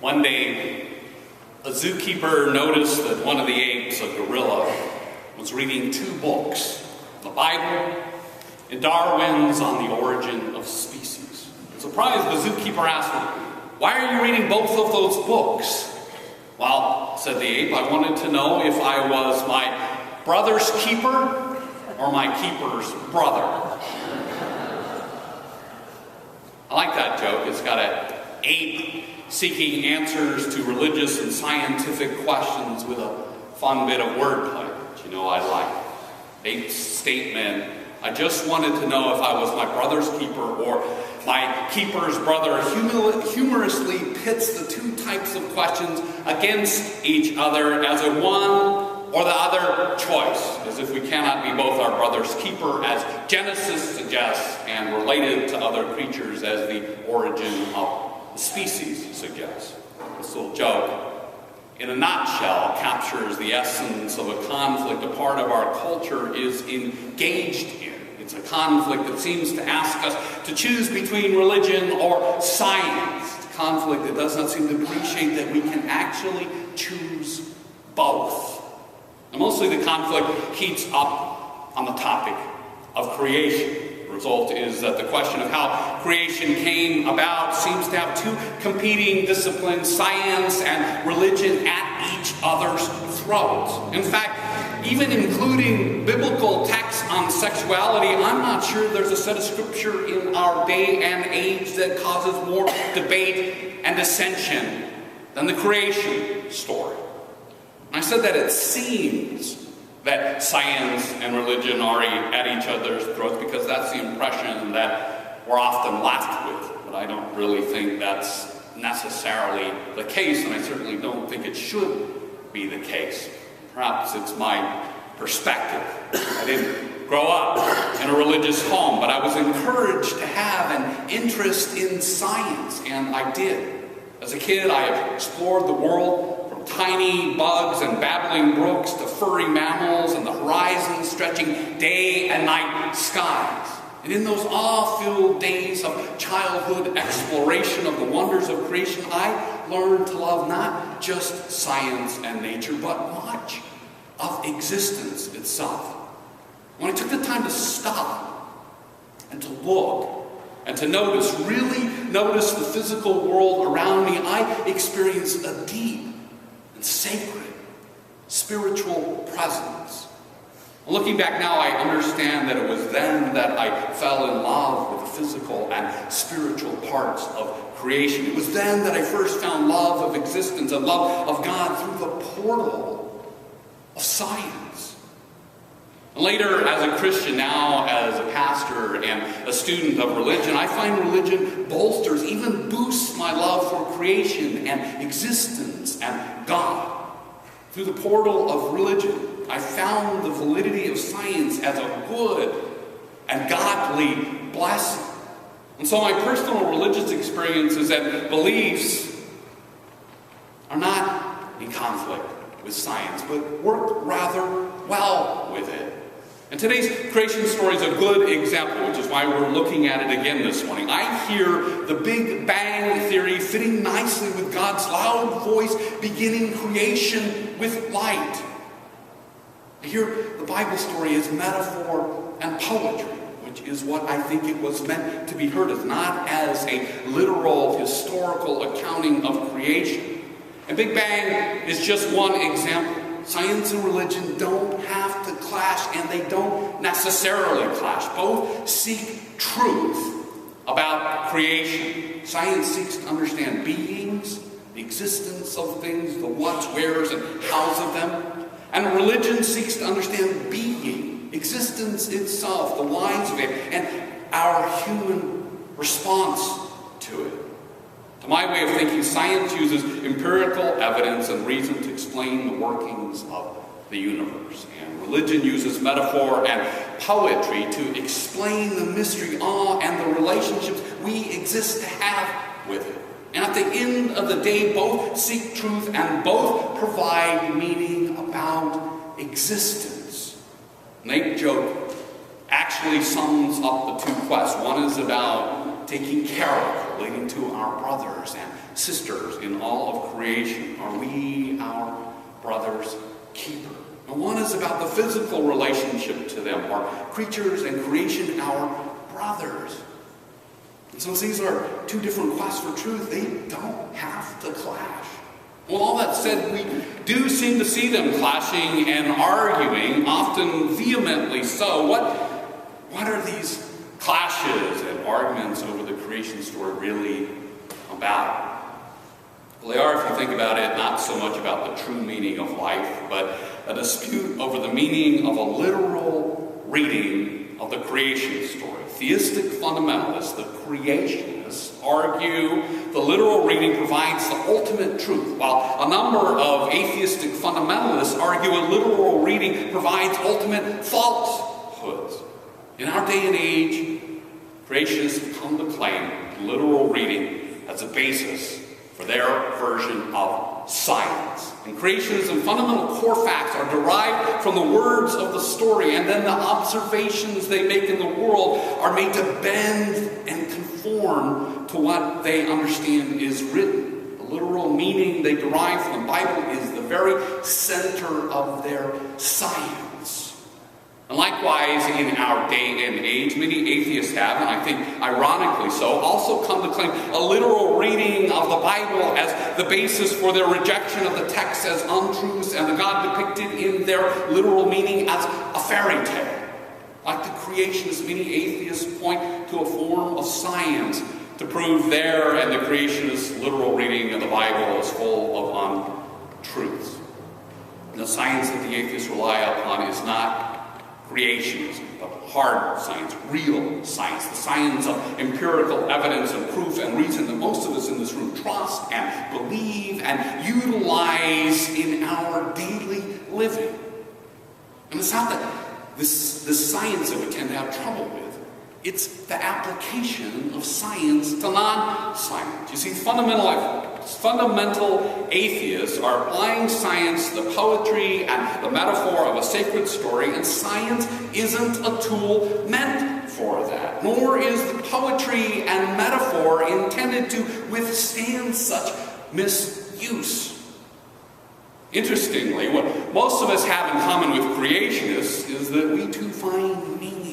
One day, a zookeeper noticed that one of the apes, a gorilla, was reading two books, the Bible and Darwin's On the Origin of Species. Surprised, the zookeeper asked him, "Why are you reading both of those books?" "Well," said the ape, "I wanted to know if I was my brother's keeper or my keeper's brother." I like that joke. It's got an ape seeking answers to religious and scientific questions with a fun bit of wordplay. But I like ape's statement, "I just wanted to know if I was my brother's keeper or my keeper's brother," humorously pits the two types of questions against each other as a one or the other choice, as if we cannot be both our brother's keeper, as Genesis suggests, and related to other creatures, as the origin of the species suggests. This little joke, in a nutshell, captures the essence of a conflict a part of our culture is engaged in. It's a conflict that seems to ask us to choose between religion or science. It's a conflict that does not seem to appreciate that we can actually choose both. And mostly the conflict heats up on the topic of creation. The result is that the question of how creation came about seems to have two competing disciplines, science and religion, at each other's throats. In fact, even including biblical texts on sexuality, I'm not sure there's a set of scripture in our day and age that causes more debate and dissension than the creation story. I said that it seems that science and religion are at each other's throats because that's the impression that we're often left with. But I don't really think that's necessarily the case, and I certainly don't think it should be the case. Perhaps it's my perspective. I didn't grow up in a religious home, but I was encouraged to have an interest in science, and I did. As a kid, I explored the world, tiny bugs and babbling brooks to furry mammals and the horizon stretching day and night skies. And in those awe-filled days of childhood exploration of the wonders of creation, I learned to love not just science and nature, but much of existence itself. When I took the time to stop and to look and to really notice the physical world around me, I experienced a deep and sacred spiritual presence. Looking back now, I understand that it was then that I fell in love with the physical and spiritual parts of creation. It was then that I first found love of existence and love of God through the portal of science. And later, as a Christian, now as a pastor and a student of religion, I find religion bolsters, even boosts my love for creation and existence and God. Through the portal of religion, I found the validity of science as a good and godly blessing. And so my personal religious experiences and beliefs are not in conflict with science, but work rather well with it. And today's creation story is a good example, which is why we're looking at it again this morning. I hear the Big Bang Theory fitting nicely with God's loud voice beginning creation with light. I hear the Bible story as metaphor and poetry, which is what I think it was meant to be heard as, not as a literal historical accounting of creation. And Big Bang is just one example. Science and religion don't have to clash, and they don't necessarily clash. Both seek truth about creation. Science seeks to understand beings, the existence of things, the whats, wheres, and hows of them. And religion seeks to understand being, existence itself, the lines of it, and our human response to it. To my way of thinking, science uses empirical evidence and reason to explain the workings of the universe. And religion uses metaphor and poetry to explain the mystery, awe, and the relationships we exist to have with it. And at the end of the day, both seek truth and both provide meaning about existence. Nate joke actually sums up the two quests. One is about taking care of, relating to our brothers and sisters in all of creation. Are we our brother's keeper? And one is about the physical relationship to them. Are creatures and creation our brothers? And so these are two different quests for truth. They don't have to clash. Well, all that said, we do seem to see them clashing and arguing, often vehemently so. What are these clashes and arguments over the creation story really about? Well, they are, if you think about it, not so much about the true meaning of life, but a dispute over the meaning of a literal reading of the creation story. Theistic fundamentalists, the creationists, argue the literal reading provides the ultimate truth, while a number of atheistic fundamentalists argue a literal reading provides ultimate falsehoods. In our day and age, creationists come to claim literal reading as a basis for their version of science. In creationism, fundamental core facts are derived from the words of the story, and then the observations they make in the world are made to bend and conform to what they understand is written. The literal meaning they derive from the Bible is the very center of their science. And likewise, in our day and age, many atheists have, and I think ironically so, also come to claim a literal reading of the Bible as the basis for their rejection of the text as untruths and the God depicted in their literal meaning as a fairy tale. Like the creationists, many atheists point to a form of science to prove their and the creationist literal reading of the Bible is full of untruths. And the science that the atheists rely upon is not creationism, but hard science, real science, the science of empirical evidence and proof and reason that most of us in this room trust and believe and utilize in our daily living. And it's not that this science that we tend to have trouble with. It's the application of science to non-science. You see, fundamental atheists are applying science to the poetry and the metaphor of a sacred story, and science isn't a tool meant for that, nor is the poetry and metaphor intended to withstand such misuse. Interestingly, what most of us have in common with creationists is that we too find meaning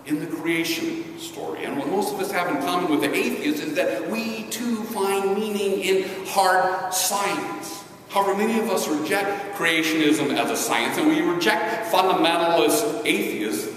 in the creation story. And what most of us have in common with the atheists is that we too find meaning in hard science. However, many of us reject creationism as a science, and we reject fundamentalist atheists'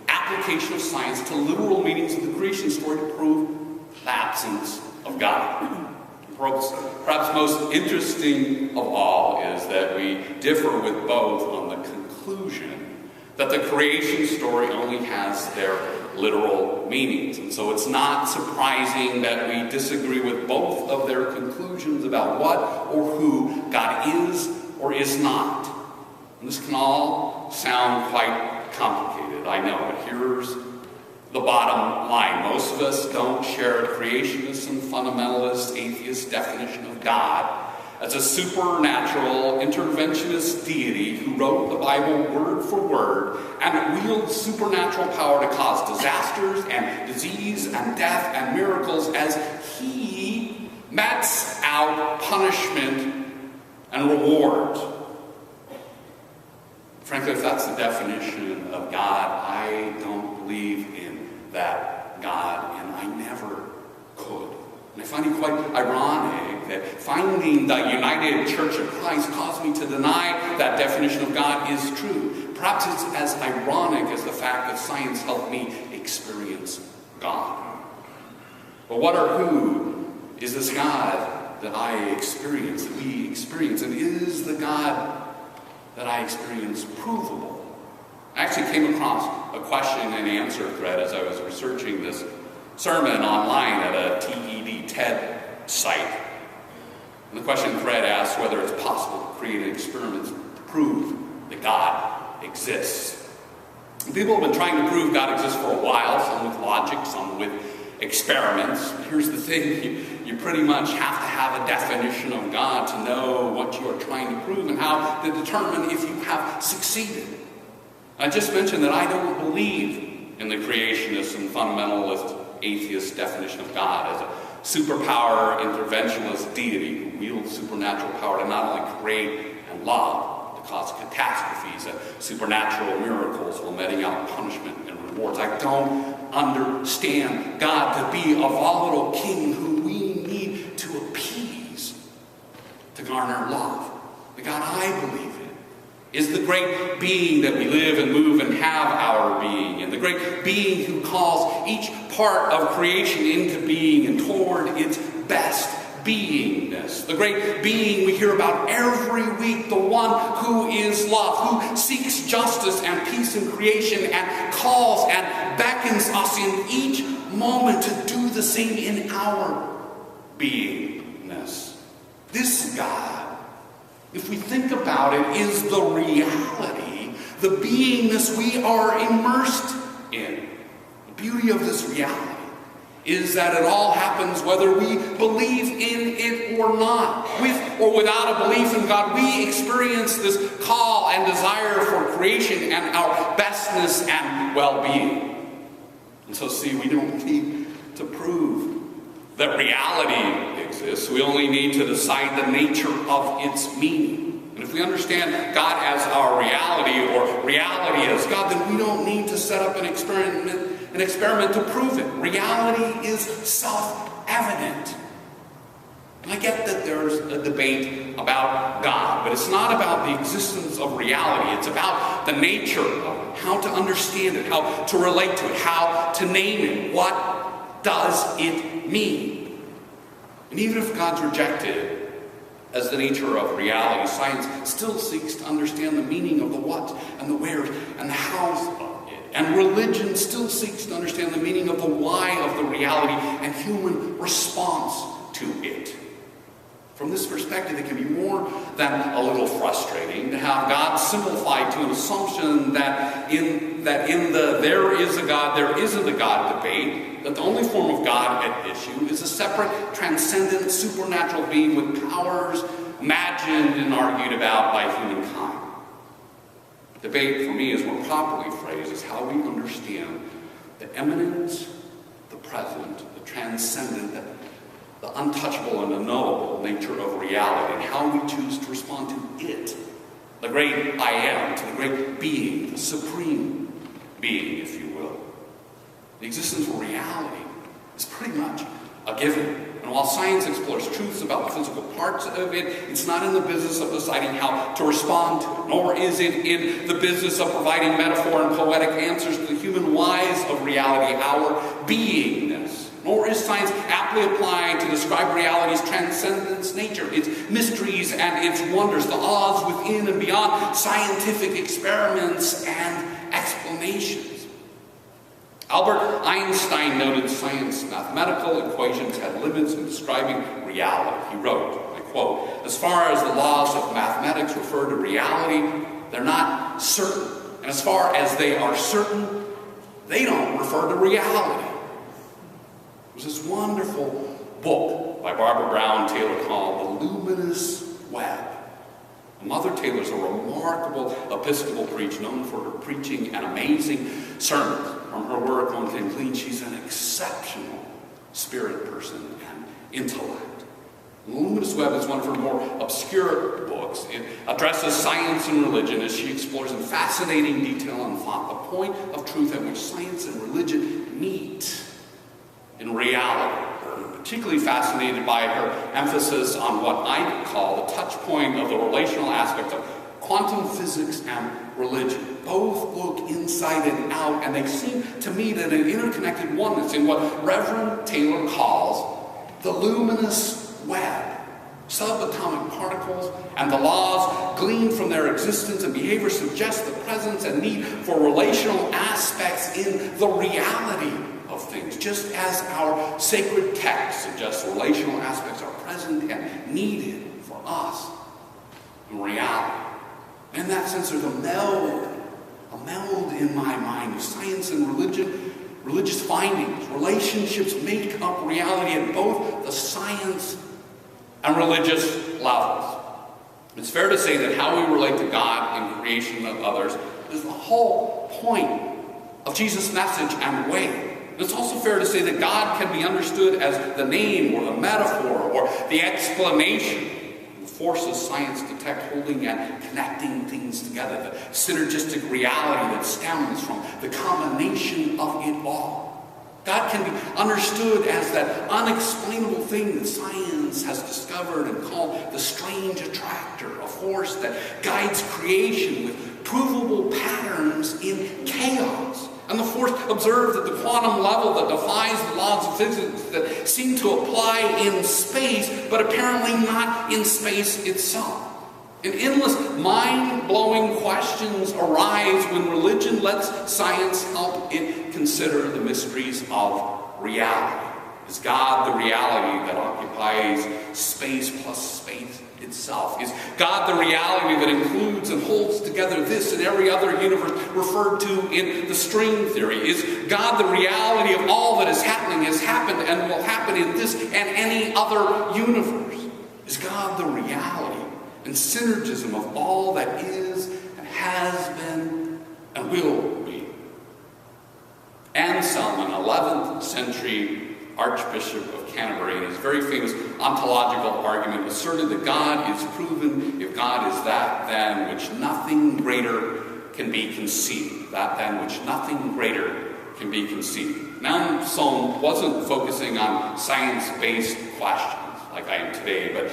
application of science to literal meanings of the creation story to prove the absence of God. Perhaps most interesting of all is that we differ with both on the conclusion that the creation story only has their literal meanings. And so it's not surprising that we disagree with both of their conclusions about what or who God is or is not. And this can all sound quite complicated, I know, but here's the bottom line. Most of us don't share a creationist and fundamentalist atheist definition of God as a supernatural interventionist deity who wrote the Bible word for word and wields supernatural power to cause disasters and disease and death and miracles as he metes out punishment and reward. Frankly, if that's the definition of God, I don't believe in that God, and I never could. And I find it quite ironic that finding the United Church of Christ caused me to deny that definition of God is true. Perhaps it's as ironic as the fact that science helped me experience God. But what or who is this God that I experience, that we experience? And is the God that I experience provable? I actually came across a question and answer thread as I was researching this sermon online at a TED site. And the question thread asks whether it's possible to create an experiment to prove that God exists. And people have been trying to prove God exists for a while, some with logic, some with experiments. Here's the thing, you pretty much have to have a definition of God to know what you are trying to prove and how to determine if you have succeeded. I just mentioned that I don't believe in the creationist and fundamentalist atheist definition of God as a superpower interventionist deity who wields supernatural power to not only create and love, to cause catastrophes, supernatural miracles while meting out punishment and rewards. I don't understand God to be a volatile king who we need to appease to garner love. The God I believe in is the great being that we live and move and have our being, and the great being who calls each part of creation into being and toward its best beingness. The great being we hear about every week, the one who is love, who seeks justice and peace in creation and calls and beckons us in each moment to do the same in our beingness. This God, if we think about it, is the reality, the beingness we are immersed in. The beauty of this reality is that it all happens whether we believe in it or not. With or without a belief in God, we experience this call and desire for creation and our bestness and well-being. And so see, we don't need to prove that reality exists. We only need to decide the nature of its meaning. And if we understand God as our reality or reality as God, then we don't need to set up an experiment to prove it. Reality is self-evident. And I get that there's a debate about God, but it's not about the existence of reality. It's about the nature of it, how to understand it, how to relate to it, how to name it. What does it mean? And even if God's rejected as the nature of reality, science still seeks to understand the meaning of the what and the where and the hows of it. And religion still seeks to understand the meaning of the why of the reality and human response to it. From this perspective, it can be more than a little frustrating to have God simplified to an assumption that in the there is a God, there isn't a God debate, that the only form of God at issue is a separate, transcendent, supernatural being with powers imagined and argued about by humankind. Debate, for me, is more properly phrased, is how we understand the immanent, the present, the transcendent, the untouchable and unknowable nature of reality, and how we choose to respond to it, the great I am, to the great being, the supreme being, if you will. The existence of reality is pretty much a given. And while science explores truths about the physical parts of it, it's not in the business of deciding how to respond to it, nor is it in the business of providing metaphor and poetic answers to the human whys of reality, our beingness. Nor is science aptly applied to describe reality's transcendence nature, its mysteries and its wonders, the odds within and beyond scientific experiments and explanations. Albert Einstein noted science mathematical equations had limits in describing reality. He wrote, I quote, "As far as the laws of mathematics refer to reality, they're not certain. And as far as they are certain, they don't refer to reality." There's this wonderful book by Barbara Brown Taylor called The Luminous Web. Mother Taylor's a remarkable Episcopal preacher known for her preaching and amazing sermons. From her work, one can glean she's an exceptional spirit person and intellect. The Luminous Web is one of her more obscure books. It addresses science and religion as she explores in fascinating detail and thought the point of truth at which science and religion meet in reality. I'm particularly fascinated by her emphasis on what I call the touch point of the relational aspect of quantum physics and religion. Both look inside and out, and they seem to meet at an interconnected oneness in what Reverend Taylor calls the luminous web. Subatomic particles and the laws gleaned from their existence and behavior suggest the presence and need for relational aspects in the reality of things, just as our sacred text suggests relational aspects are present and needed for us in reality. In that sense, there's a meld in my mind of science and religion, religious findings. Relationships make up reality at both the science and religious levels. It's fair to say that how we relate to God and creation of others is the whole point of Jesus' message and way. It's also fair to say that God can be understood as the name or the metaphor or the explanation. The forces science detect holding and connecting things together, the synergistic reality that stems from the combination of it all. God can be understood as that unexplainable thing that science has discovered and called the strange attractor, a force that guides creation with provable patterns in chaos. And the force observed at the quantum level that defies the laws of physics that seem to apply in space, but apparently not in space itself. And endless mind-blowing questions arise when religion lets science help it consider the mysteries of reality. Is God the reality that occupies space plus space itself? Is God the reality that includes and holds together this and every other universe referred to in the string theory? Is God the reality of all that is happening, has happened, and will happen in this and any other universe? Is God the reality and synergism of all that is and has been and will be? Anselm, an 11th century Archbishop of Canterbury, in his very famous ontological argument, asserted that God is proven if God is that than which nothing greater can be conceived. That than which nothing greater can be conceived. Now, Anselm wasn't focusing on science-based questions like I am today, but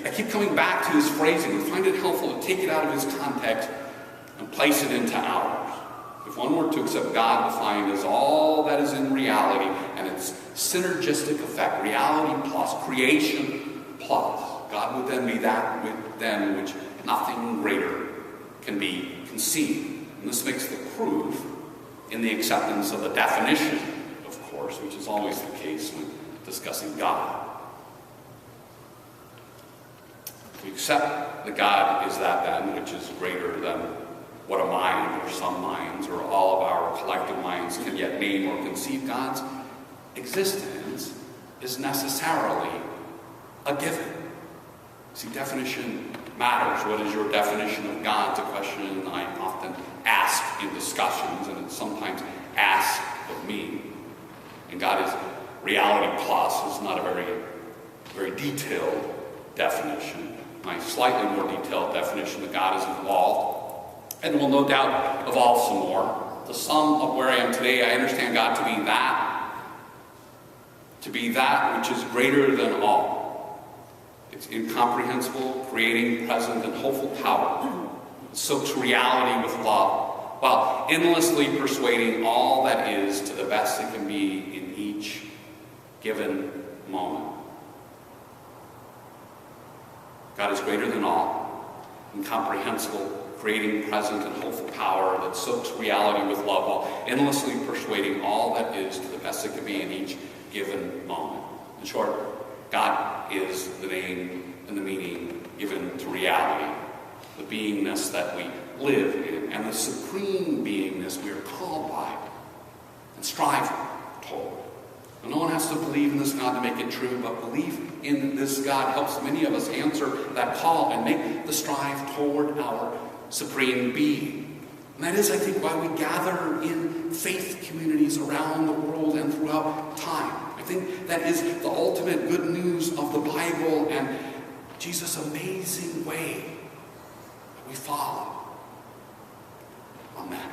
I keep coming back to his phrasing. I find it helpful to take it out of his context and place it into ours. If one were to accept God defined as all that is in reality and its synergistic effect, reality plus creation plus, God would then be that than which nothing greater can be conceived. And this makes the proof in the acceptance of the definition, of course, which is always the case when discussing God. We accept that God is that then which is greater than what a mind or some minds or all of our collective minds can yet name or conceive. God's existence is necessarily a given. See, definition matters. What is your definition of God? It's a question I often ask in discussions, and it's sometimes asked of me. And God is reality plus. It's not a very detailed definition. My slightly more detailed definition that God is evolved, and will no doubt evolve some more. The sum of where I am today, I understand God to be that which is greater than all. It's incomprehensible, creating, present, and hopeful power. It soaks reality with love, while endlessly persuading all that is to the best it can be in each given moment. God is greater than all, incomprehensible, creating present and hopeful power that soaks reality with love while endlessly persuading all that is to the best it can be in each given moment. In short, God is the name and the meaning given to reality, the beingness that we live in, and the supreme beingness we are called by and strive toward. And no one has to believe in this God to make it true, but belief in this God helps many of us answer that call and make the strive toward our supreme being. And that is, I think, why we gather in faith communities around the world and throughout time. I think that is the ultimate good news of the Bible and Jesus' amazing way that we follow. Amen.